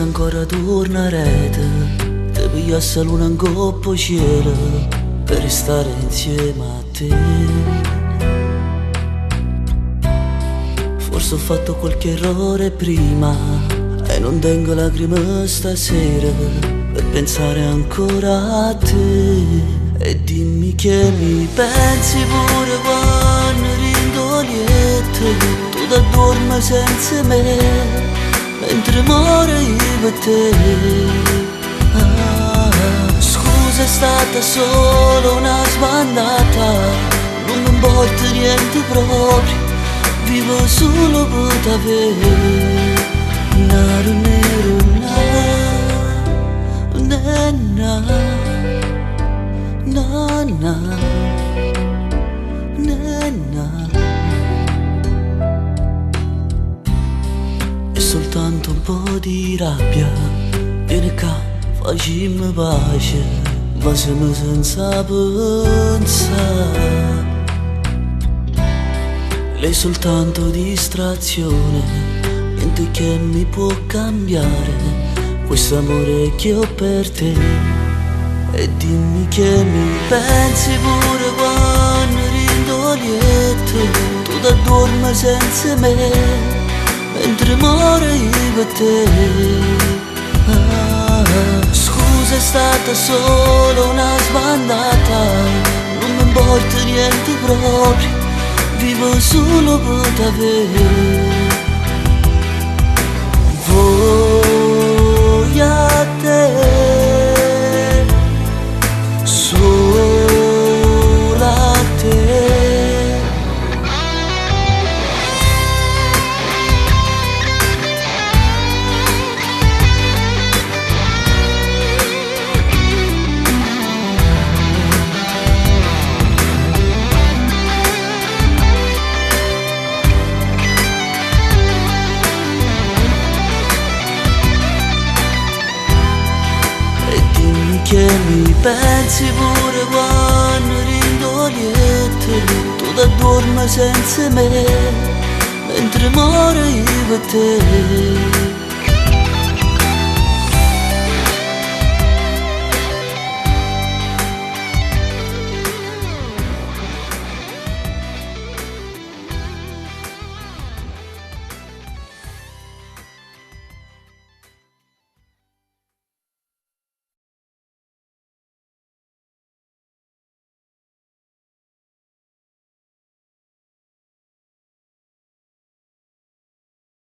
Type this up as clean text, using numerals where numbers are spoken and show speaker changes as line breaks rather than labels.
se ancora tornerete, te pigliasse luna in coppa cielo per restare insieme a te. Forse ho fatto qualche errore prima e non tengo lacrime stasera per pensare ancora a te. E dimmi che mi pensi pure quando rindo lieto, tu ti addormi senza me, mentre muore io per te. Scusa, è stata solo una sbandata, non mi importa niente proprio, vivo solo per te. Nero nero na, na, na, na, na, na. E soltanto un po' di rabbia, vieni qua, facciamo pace, ma siamo senza pensare. Lei è soltanto distrazione, niente che mi può cambiare questo amore che ho per te. E dimmi che mi pensi pure quando rindo lieto, tu ti addormi senza me, mentre muore io per te. Scusa, è stata solo una sbandata, non mi importa niente proprio, vivo solo per te. Voglio a te, solo a te. Che mi pensi pure quando rindo lieto, tu ti addormi senza me, mentre muore io per te.